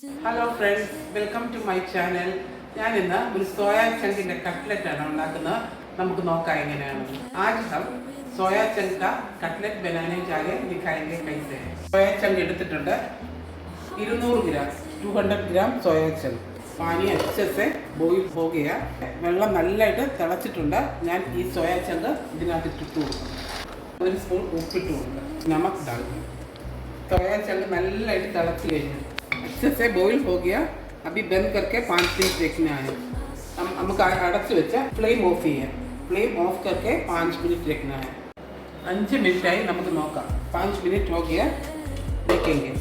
Hello friends, welcome to my channel. ഞാൻ ഇന്ന് ഒരു സോയാ ചങ്കിൻ്റെ കട്ട്ലറ്റാണ് ഉണ്ടാക്കുന്നത്. നമുക്ക് നോക്കാം എങ്ങനെയാണെന്ന്. ആജ് ഹം സോയാ ചങ്ക് का कटलेट बनाने जा रहे हैं, दिखाएंगे कैसे. സോയാ ചങ്ക് എടുത്തിട്ടുണ്ട് 200 ഗ്രാം 200 ഗ്രാം സോയാ ചങ്ക്. പാനി अच्छे से ബോയിൽ हो गया. വെള്ളം നല്ലതായിട്ട് തിളച്ചിട്ടുണ്ട്. ഞാൻ ഈ സോയാ ചങ്ക് ഇതിനകത്ത് ഇട്ട് കൊടുക്കും. 1 സ്പൂൺ ഉപ്പിട്ട് കൊടുക്കുക. നമക് डालूँ. सोया चंक नल्लाയിട്ട് തിളച്ച് കഴിഞ്ഞു. अच्छे से बॉईल हो गया. अभी बंद करके 5 मिनट रखना है. നമുക്ക് അടച്ചു വെച്ച ഫ്ലെയിം ഓഫ് ചെയ്യാം. ഫ്ലെയിം ഓഫ് करके 5 मिनट रखना है. 5 मिनट ആയി, നമുക്ക് നോക്കാം. 5 मिनट हो गया, देखेंगे.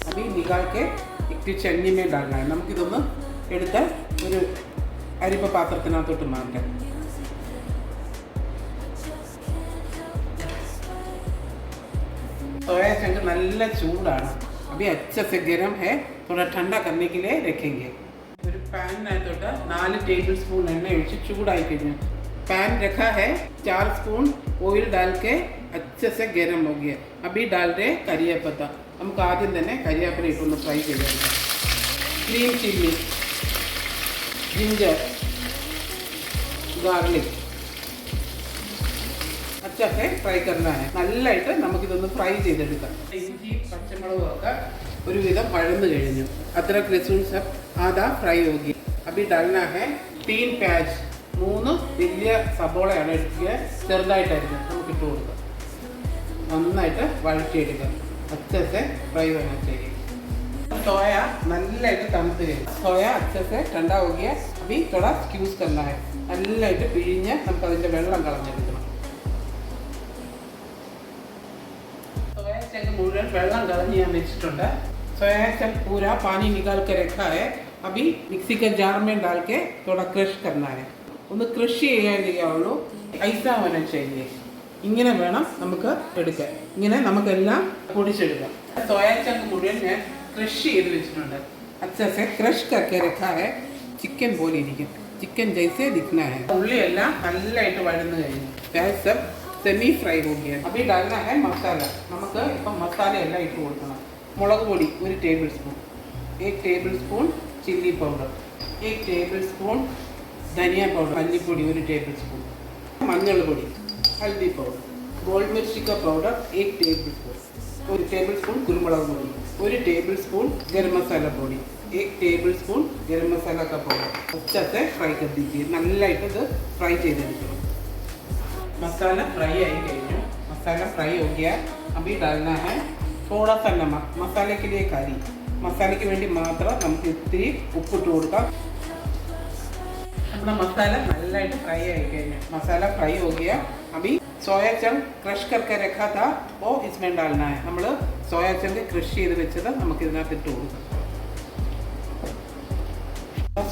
अभी निकाल के एक चन्नी में डालना है. നമുക്കിതൊന്ന് എടുത്ത് ഒരു അരിപ്പ പാത്രത്തിനകത്തോട്ട് മാറ്റാം. सोया चंक നല്ല ചൂടാണ്. अभी अच्छे से गर्म है, थोड़ा ठंडा करने के लिए रखेंगे. ഒരു പാനിനകത്തോട്ട് 4 ടേബിൾ സ്പൂൺ എണ്ണ ഒഴിച്ച് ചൂടായി കഴിഞ്ഞു. पैन रखा है, 4 स्पून ऑयल डाल के अच्छे से गर्म हो गया. अभी डाल रहे करियापत्ता. നമുക്ക് ആദ്യം തന്നെ കരിയാപ്പില ഇട്ടൊന്ന് ഫ്രൈ ചെയ്തെടുക്കാം. ഗ്രീൻ ചില്ലി, ജിഞ്ചർ, ഗാർലിക് अच्छा से फ्राई करना है. നല്ലതായിട്ട് നമുക്കിതൊന്ന് ഫ്രൈ ചെയ്തെടുക്കാം. ഇഞ്ചി പച്ചമുളകും ഒക്കെ ഒരുവിധം വഴന്നു കഴിഞ്ഞു. അദ്രക് ലഹ്സുൻ സബ് ആധാ ഫ്രൈ होगी. अभी डालना है 3 प्याज. 3 വലിയ സബോളയാണ് എടുക്കുക, ചെറുതായിട്ടായിരുന്നു നമുക്ക് ഇട്ട് കൊടുക്കാം. നന്നായിട്ട് വഴറ്റിയെടുക്കാം. अच्छे से फ्राई होना चाहिए. सोया നല്ലതായിട്ട് തണുത്ത് കഴിഞ്ഞു. सोया अच्छे से ठंडा हो गया. अभी थोड़ा स्क्यूज करना है. നല്ലതായിട്ട് പിഴിഞ്ഞ് നമുക്ക് അതിൻ്റെ വെള്ളം കളഞ്ഞെടുക്കണം. सोया चंक मुഴുവൻ വെള്ളം കളഞ്ഞ് ഞാൻ വെച്ചിട്ടുണ്ട്. सोया चंक पूरा पानी निकाल के रखा है. अभी मिक्सी के जार में डाल के थोड़ा क्रश करना है. ഒന്ന് ക്രഷ് ചെയ്യാനുള്ളൂ. ഐസാ होना चाहिए. ഇങ്ങനെ വേണം നമുക്ക് എടുക്കാൻ. ഇങ്ങനെ നമുക്കെല്ലാം പൊടിച്ചെടുക്കാം. सोया चंक മുഴുവൻ ഞാൻ ക്രഷ് ചെയ്ത് വെച്ചിട്ടുണ്ട്. अच्छा से क्रश करके रखा है. ചിക്കൻ പോലെ ഇരിക്കും. ചിക്കൻ ജൈസെ ദിഖ്ന है. ഉള്ളിയെല്ലാം നല്ലതായിട്ട് വഴന്നു കഴിഞ്ഞു. प्याज सब सेमी फ्राई हो गया. अभी डालना है मसाला. നമുക്ക് ഇപ്പം മസാല എല്ലാം ഇട്ട് കൊടുക്കണം. മുളക് പൊടി 1 tablespoon, 1 tablespoon chilli powder, 1 tablespoon dhania powder, മല്ലിപ്പൊടി 1 ടേബിൾ സ്പൂൺ, മഞ്ഞൾ പൊടി, ഹൽദി പൗഡർ, ഗോൾ മിർച്ചി का powder 1 tablespoon, 1 table spoon കുരുമുളക് പൊടി, 1 ടേബിൾ സ്പൂൺ ഗരം മസാല പൊടി, 1 ടേബിൾ സ്പൂൺ ഗരം മസാല का पाउडर. अच्छा से फ्राई कर दीजिए. നല്ലതായിട്ട് ഇത് ഫ്രൈ ചെയ്തെടുക്കണം. मसाला फ्राई आई गई. मसाला फ्राई हो गया. अभी डालना है थोड़ा सा नमक. मसाले के लिए करी, मसाले के വേണ്ടി മാത്രം നമുക്ക് ഇത്തിരി ഉപ്പിട്ട് കൊടുക്കാം. अपना मसाला नल्लाയിട്ട് फ्राई आई गई. मसाला फ्राई हो गया. अभी सोया चंक क्रश करके रखा था वो इसमें डालना है. നമ്മൾ सोया चंक क्रश ചെയ്ത് വെച്ചത് നമുക്ക് ഇതിനകത്ത് ഇട്ട് കൊടുക്കാം.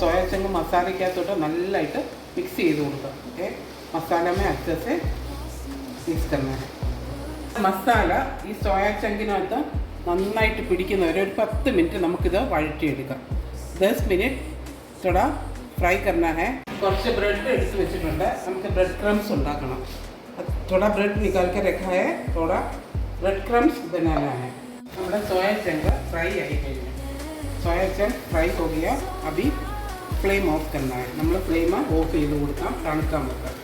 सोया चंक മസാലയ്ക്കകത്തോട്ട് നല്ലതായിട്ട് മിക്സ് ചെയ്ത് കൊടുക്കാം. ഓക്കെ, मसाला में अच्छे से मिक्स करना है. മസാല ഈ സോയാ ചങ്കിനകത്ത് നന്നായിട്ട് പിടിക്കുന്നവരെ ഒരു 10 മിനിറ്റ് നമുക്കിത് വഴറ്റിയെടുക്കാം. 10 മിനിറ്റ് थोड़ा ഫ്രൈ करना है. കുറച്ച് ബ്രെഡ് എടുത്ത് വെച്ചിട്ടുണ്ട്. നമുക്ക് ബ്രെഡ് ക്രംസ് ഉണ്ടാക്കണം. थोड़ा ब्रेड निकाल के रखा है. थोड़ा ब्रेड क्रम्स बनाना है. നമ്മുടെ സോയാ ചങ്ക് ഫ്രൈ ആയി കഴിഞ്ഞു. സോയാ ചങ്ക് ഫ്രൈ हो गया. अभी फ्लेम ऑफ करना है. നമ്മൾ ഫ്ലെയിം ഓഫ് ചെയ്ത് കൊടുക്കാം. തണുക്കാൻ വെക്കാം.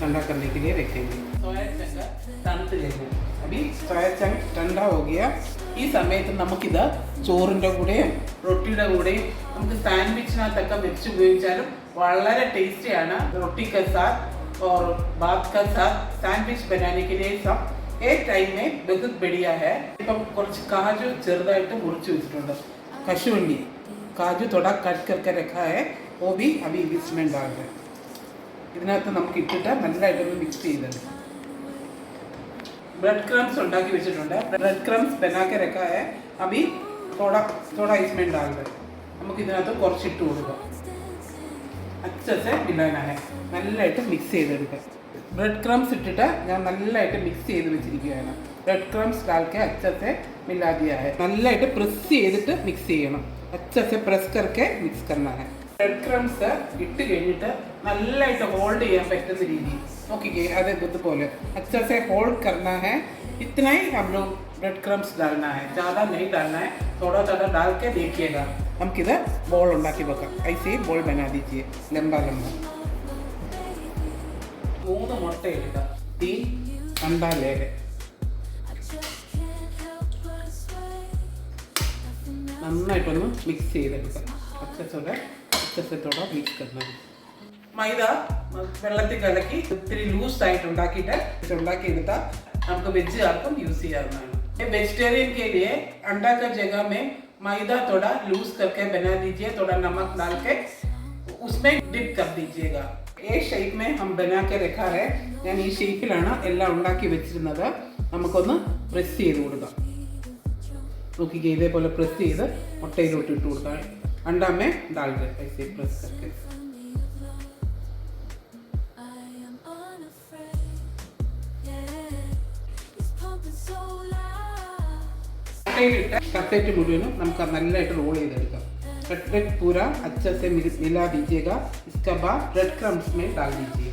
ठंडा करने के लिए रखेंगे. सोया चंक തണുത്ത് കഴിഞ്ഞു. अभी सोया चंक ठंडा हो गया. ഈ സമയത്ത് നമുക്കിത് ചോറിൻ്റെ കൂടെയും റൊട്ടിയുടെ കൂടെയും നമുക്ക് സാൻഡ്വിച്ചിനകത്തൊക്കെ വെച്ച് ഉപയോഗിച്ചാലും വളരെ ടേസ്റ്റിയാണ്. റൊട്ടി के साथ और भात के साथ सैंडविच बनाने के लिए सब एक टाइम में बहुत बढ़िया है. ഇപ്പം കുറച്ച് കാജു ചെറുതായിട്ട് മുറിച്ച് വെച്ചിട്ടുണ്ട്. കശുവണ്ടി കാജു थोड़ा कट करके रखा है. वो भी अभी इसमें डाल दें. ഇതിനകത്ത് നമുക്ക് ഇട്ടിട്ട് നല്ലതായിട്ടൊന്ന് മിക്സ് ചെയ്തെടുക്കാം. ബ്രെഡ് ക്രംസ് ഉണ്ടാക്കി വെച്ചിട്ടുണ്ട്. ബ്രെഡ് ക്രംസ് ബനാക്കെ रखा है. अभी थोड़ा इसमें डाल दें. നമുക്ക് ഇതിനകത്ത് കുറച്ച് ഇട്ട് കൊടുക്കാം. अच्छे से मिलाना है. നല്ലതായിട്ട് മിക്സ് ചെയ്തെടുക്കാം. ബ്രെഡ് ക്രംസ് ഇട്ടിട്ട് ഞാൻ നല്ലതായിട്ട് മിക്സ് ചെയ്ത് വെച്ചിരിക്കുകയാണ്. ബ്രെഡ് ക്രംസ് डाल के अच्छे से मिला दिया है. നല്ലതായിട്ട് പ്രസ് ചെയ്തിട്ട് മിക്സ് ചെയ്യണം. अच्छे से प्रेस करके मिक्स करना है. ബ്രെഡ് ക്രംസ് ഇട്ട് കഴിഞ്ഞിട്ട് നല്ലതായിട്ട് ഹോൾഡ് ചെയ്യാൻ പറ്റുന്ന രീതി നോക്കിക്കേ. അത് ഇതുപോലെ अच्छा से होल्ड करना है. इतना ही हम लोग ब्रेड क्रम्स डालना है, ज़्यादा नहीं डालना है. थोड़ा थोड़ा डाल के देखिएगा. നമുക്കിത് ബോൾ ഉണ്ടാക്കി വെക്കാം. ഐസി ബോൾ ബനാ ദീജിയെ ലംബ ലംബ. 3 മുട്ട എടുക്കാം. 3 अंडा ले लें. നന്നായിട്ടൊന്ന് മിക്സ് ചെയ്തെടുക്കാം. അച്ചത്തോടെ മിക്സ് करना है. മൈദ വെള്ളത്തിൽ കലക്കി ഇത്തിരി ലൂസ് ആയിട്ട് ഉണ്ടാക്കിയെടുത്താൽ നമുക്ക് വെജ് ആർക്കും യൂസ് ചെയ്യാവുന്നതാണ്. वेजिटेरियन के लिए अंडा का जगह में मैदा थोड़ा लूज करके बना दीजिए. थोड़ा नमक डाल के उसमें डिप कर दीजिएगा. ये शेप में हम बना के रखा है. ഞാൻ ഈ ഷേപ്പിലാണ് എല്ലാം ഉണ്ടാക്കി വെച്ചിരുന്നത്. നമുക്കൊന്ന് പ്രസ് ചെയ്ത് കൊടുക്കാം. നോക്കിക്കേ, ഇതേപോലെ പ്രസ് ചെയ്ത് മുട്ടയിലോട്ട് ഇട്ട് കൊടുക്കാം. अंडा में डाल दे ऐसे प्रेस करके. कटलेट मुझे നമുക്ക് നല്ലതായിട്ട് റോൾ ചെയ്തെടുക്കാം. कटलेट पूरा अच्छे से मिला दीजिएगा. इसके बाद ब्रेड क्रम्स में डाल दीजिए.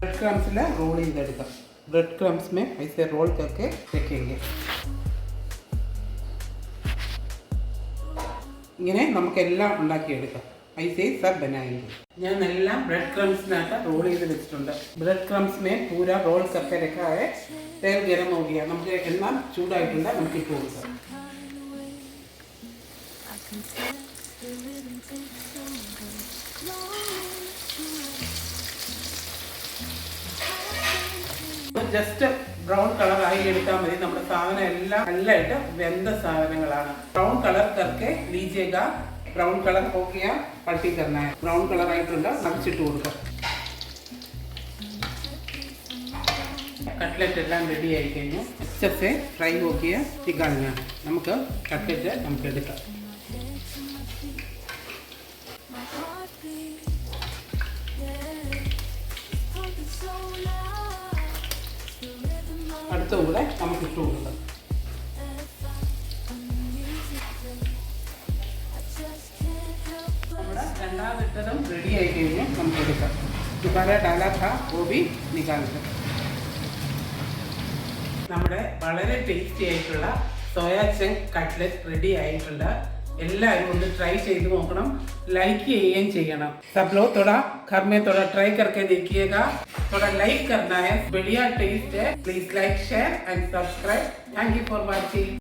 ब्रेड क्रम्स में रोल ചെയ്തെടുക്കാം. ब्रेड क्रम्स में ऐसे रोल करके रखेंगे. ഇങ്ങനെ നമുക്കെല്ലാം ഉണ്ടാക്കിയെടുക്കാം. ऐसे सब बनाएंगे. ഞാൻ എല്ലാം ബ്രെഡ് ക്രംസിനകത്ത് റോൾ ചെയ്ത് വെച്ചിട്ടുണ്ട്. ബ്രെഡ് ക്രംസ് में पूरा रोल करके रखा है. तेल गरम हो गया. നമുക്ക് എണ്ണ ചൂടായിട്ടുണ്ട്. നമുക്ക് ഇട്ട് കൊടുക്കാം. ജസ്റ്റ് ബ്രൗൺ കളർ ആയി എടുത്താൽ മതി. നമ്മുടെ സാധനം എല്ലാം നല്ലതായിട്ട് വെന്ത സാധനങ്ങളാണ്. ബ്രൗൺ കളർ करके लीजिएगा. ब्राउन कलर हो गया, पलटी करना है. ब्राउन कलर ആയിട്ടുണ്ട്. മറിച്ചിട്ട് കൊടുക്കാം. कटलेट എല്ലാം റെഡി ആയി കഴിഞ്ഞു. अच्छे से फ्राई हो गया. निकालना है. നമുക്ക് കട്ട്ലറ്റ് നമുക്ക് എടുക്കാം. അടുത്ത കൂടെ നമുക്ക് ഇട്ട് കൊടുക്കാം. രണ്ടാമത്തതും റെഡി ആയി കഴിഞ്ഞ് നമുക്ക് എടുക്കാം. दोबारा डाला था वो भी निकाल दो. നമ്മുടെ വളരെ ടേസ്റ്റി ആയിട്ടുള്ള സോയ ചങ്ക് കട്ട്ലറ്റ് റെഡി ആയിട്ടുണ്ട്. എല്ലാവരും ഒന്ന് ട്രൈ ചെയ്ത് നോക്കണം. लाइक ചെയ്യുകയും ചെയ്യണം. सब लोग थोड़ा घर में थोड़ा ट्राई करके देखिएगा. थोड़ा लाइक करना है. बढ़िया टेस्ट है. Please like share and subscribe. Thank you for watching.